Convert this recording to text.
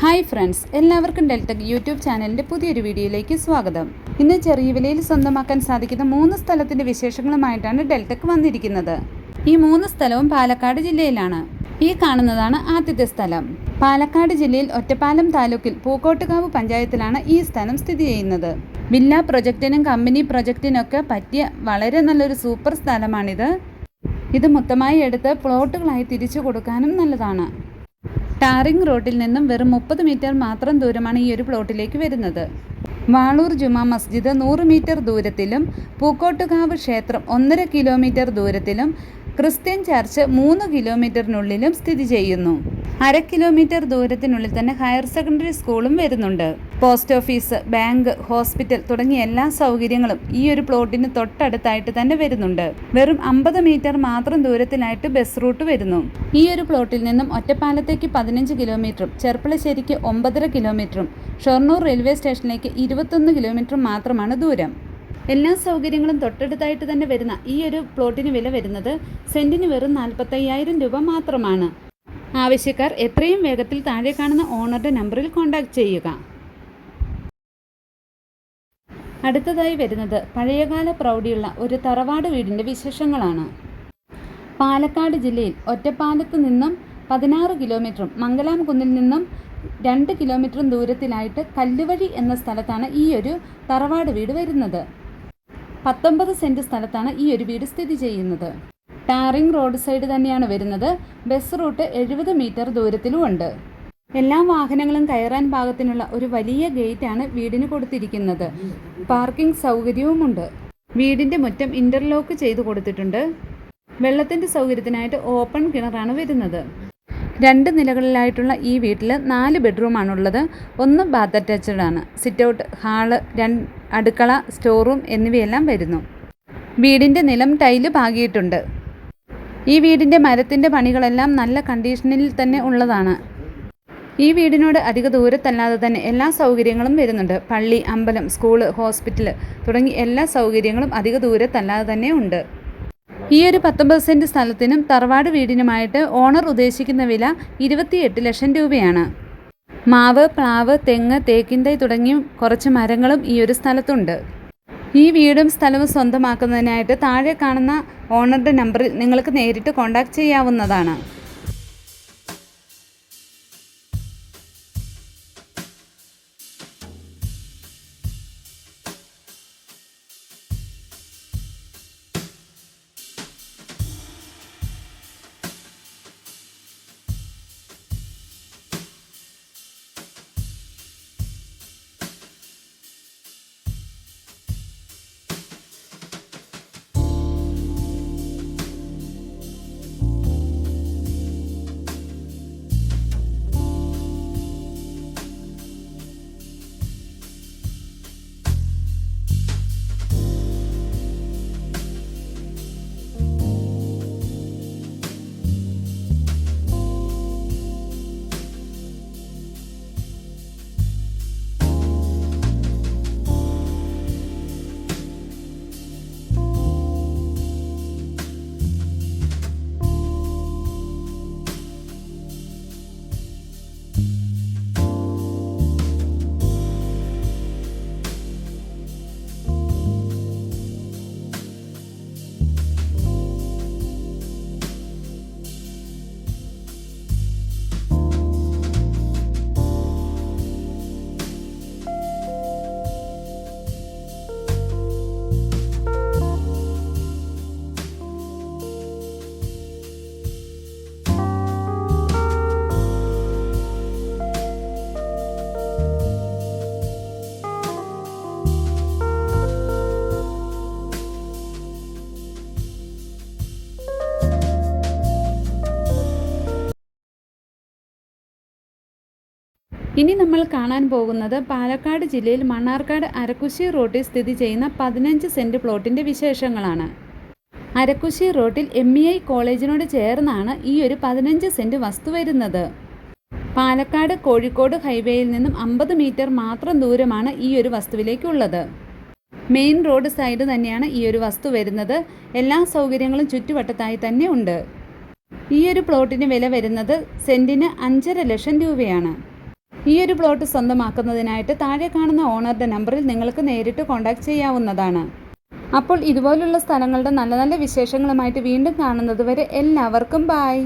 Hi friends, എല്ലാവർക്കും Deltech YouTube ചാനലിൻ്റെ പുതിയൊരു വീഡിയോയിലേക്ക് സ്വാഗതം. ഇന്ന് ചെറിയ വിലയിൽ സ്വന്തമാക്കാൻ സാധിക്കുന്ന 3 സ്ഥലത്തിൻ്റെ വിശേഷങ്ങളുമായിട്ടാണ് ഡെൽടെക് വന്നിരിക്കുന്നത്. ഈ 3 സ്ഥലവും പാലക്കാട് ജില്ലയിലാണ്. ഈ കാണുന്നതാണ് ആദ്യത്തെ സ്ഥലം. പാലക്കാട് ജില്ലയിൽ ഒറ്റപ്പാലം താലൂക്കിൽ പൂക്കോട്ടുകാവ് പഞ്ചായത്തിലാണ് ഈ സ്ഥലം സ്ഥിതി ചെയ്യുന്നത്. വില്ല പ്രൊജക്റ്റിനും കമ്പനി പ്രൊജക്റ്റിനൊക്കെ പറ്റിയ വളരെ നല്ലൊരു സൂപ്പർ സ്ഥലമാണിത്. ഇത് മൊത്തമായി എടുത്ത് പ്ലോട്ടുകളായി തിരിച്ചു കൊടുക്കാനും നല്ലതാണ്. ടാറിംഗ് റോഡിൽ നിന്നും വെറും 30 മീറ്റർ മാത്രം ദൂരമാണ് ഈ ഒരു പ്ലോട്ടിലേക്ക് വരുന്നത്. വാളൂർ ജുമാ മസ്ജിദ് 100 മീറ്റർ ദൂരത്തിലും പൂക്കോട്ടുകാവ് ക്ഷേത്രം 1.5 കിലോമീറ്റർ ദൂരത്തിലും ക്രിസ്ത്യൻ ചർച്ച് 3 കിലോമീറ്ററിനുള്ളിലും സ്ഥിതി ചെയ്യുന്നു. 1/2 കിലോമീറ്റർ ദൂരത്തിനുള്ളിൽ തന്നെ ഹയർ സെക്കൻഡറി സ്കൂളും വരുന്നുണ്ട്. പോസ്റ്റ് ഓഫീസ്, ബാങ്ക്, ഹോസ്പിറ്റൽ തുടങ്ങിയ എല്ലാ സൗകര്യങ്ങളും ഈ ഒരു പ്ലോട്ടിന് തൊട്ടടുത്തായിട്ട് തന്നെ വരുന്നുണ്ട്. വെറും 50 മീറ്റർ മാത്രം ദൂരത്തിലായിട്ട് ബസ് റൂട്ട് വരുന്നു. ഈ ഒരു പ്ലോട്ടിൽ നിന്നും ഒറ്റപ്പാലത്തേക്ക് 15 കിലോമീറ്ററും ചെർപ്പളശ്ശേരിക്ക് 9.5 കിലോമീറ്ററും ഷൊർണൂർ റെയിൽവേ സ്റ്റേഷനിലേക്ക് 21 കിലോമീറ്റർ മാത്രമാണ് ദൂരം. എല്ലാ സൗകര്യങ്ങളും തൊട്ടടുത്തായിട്ട് തന്നെ വരുന്ന ഈ ഒരു പ്ലോട്ടിന് വില വരുന്നത് സെന്റിന് വെറും 45,000 രൂപ മാത്രമാണ്. ആവശ്യക്കാർ എത്രയും വേഗത്തിൽ താഴെ കാണുന്ന ഓണറുടെ നമ്പറിൽ കോൺടാക്ട് ചെയ്യുക. അടുത്തതായി വരുന്നത് പഴയകാല പ്രൗഢിയുള്ള ഒരു തറവാട് വീടിൻ്റെ വിശേഷങ്ങളാണ്. പാലക്കാട് ജില്ലയിൽ ഒറ്റപ്പാലത്ത് നിന്നും 16 കിലോമീറ്ററും മംഗലാംകുന്നിൽ നിന്നും 2 കിലോമീറ്ററും ദൂരത്തിലായിട്ട് കല്ലുവഴി എന്ന സ്ഥലത്താണ് ഈ ഒരു തറവാട് വീട് വരുന്നത്. 19 സെൻറ്റ് സ്ഥലത്താണ് ഈ ഒരു വീട് സ്ഥിതി ചെയ്യുന്നത്. ടാറിംഗ് റോഡ് സൈഡ് തന്നെയാണ് വരുന്നത്. ബസ് റൂട്ട് 70 മീറ്റർ ദൂരത്തിലുമുണ്ട്. എല്ലാ വാഹനങ്ങളും കയറാൻ പാകത്തിനുള്ള ഒരു വലിയ ഗേറ്റാണ് വീടിന് കൊടുത്തിരിക്കുന്നത്. പാർക്കിംഗ് സൗകര്യവുമുണ്ട്. വീടിൻ്റെ മുറ്റം ഇൻ്റർലോക്ക് ചെയ്ത് കൊടുത്തിട്ടുണ്ട്. വെള്ളത്തിൻ്റെ സൗകര്യത്തിനായിട്ട് ഓപ്പൺ കിണറാണ് വരുന്നത്. 2 നിലകളിലായിട്ടുള്ള ഈ വീട്ടിൽ 4 ബെഡ്റൂമാണുള്ളത്. 1 ബാത്ത് അറ്റാച്ച്ഡ് ആണ്. സിറ്റ് ഔട്ട്, ഹാള്, അടുക്കള, സ്റ്റോർ റൂം എന്നിവയെല്ലാം വരുന്നു. വീടിൻ്റെ നിലം ടൈല് പാകിയിട്ടുണ്ട്. ഈ വീടിൻ്റെ മരത്തിൻ്റെ പണികളെല്ലാം നല്ല കണ്ടീഷനിൽ തന്നെ ഉള്ളതാണ്. ഈ വീടിനോട് അധിക ദൂരത്തല്ലാതെ തന്നെ എല്ലാ സൗകര്യങ്ങളും വരുന്നുണ്ട്. പള്ളി, അമ്പലം, സ്കൂള്, ഹോസ്പിറ്റൽ തുടങ്ങി എല്ലാ സൗകര്യങ്ങളും അധിക ദൂരത്തല്ലാതെ തന്നെ ഉണ്ട്. ഈ ഒരു 19 സെൻറ്റ് സ്ഥലത്തിനും തറവാട് വീടിനുമായിട്ട് ഓണർ ഉദ്ദേശിക്കുന്ന വില 28 ലക്ഷം രൂപയാണ്. മാവ്, പ്ലാവ്, തെങ്ങ്, തേക്കിൻ തൈ തുടങ്ങി കുറച്ച് മരങ്ങളും ഈ ഒരു സ്ഥലത്തുണ്ട്. ഈ വീടും സ്ഥലവും സ്വന്തമാക്കുന്നതിനായിട്ട് താഴെ കാണുന്ന ഓണറുടെ നമ്പറിൽ നിങ്ങൾക്ക് നേരിട്ട് കോൺടാക്ട് ചെയ്യാവുന്നതാണ്. ഇനി നമ്മൾ കാണാൻ പോകുന്നത് പാലക്കാട് ജില്ലയിൽ മണ്ണാർക്കാട് അരക്കുശി റോഡിൽ സ്ഥിതി ചെയ്യുന്ന 15 സെൻറ്റ് പ്ലോട്ടിൻ്റെ വിശേഷങ്ങളാണ്. അരക്കുശി റോഡിൽ MEI കോളേജിനോട് ചേർന്നാണ് ഈ ഒരു 15 സെൻറ്റ് വസ്തു വരുന്നത്. പാലക്കാട് കോഴിക്കോട് ഹൈവേയിൽ നിന്നും 50 മീറ്റർ മാത്രം ദൂരമാണ് ഈ ഒരു വസ്തുവിലേക്കുള്ളത്. മെയിൻ റോഡ് സൈഡ് തന്നെയാണ് ഈ ഒരു വസ്തു വരുന്നത്. എല്ലാ സൗകര്യങ്ങളും ചുറ്റുവട്ടത്തായി തന്നെ ഉണ്ട്. ഈ ഒരു പ്ലോട്ടിന് വില വരുന്നത് സെൻറ്റിന് 5.5 ലക്ഷം രൂപയാണ്. ഈ ഒരു പ്ലോട്ട് സ്വന്തമാക്കുന്നതിനായിട്ട് താഴെ കാണുന്ന ഓണറുടെ നമ്പറിൽ നിങ്ങൾക്ക് നേരിട്ട് കോൺടാക്റ്റ് ചെയ്യാവുന്നതാണ്. അപ്പോൾ ഇതുപോലുള്ള സ്ഥലങ്ങളുടെ നല്ല നല്ല വിശേഷങ്ങളുമായിട്ട് വീണ്ടും കാണുന്നത് വരെ എല്ലാവർക്കും ബായ്.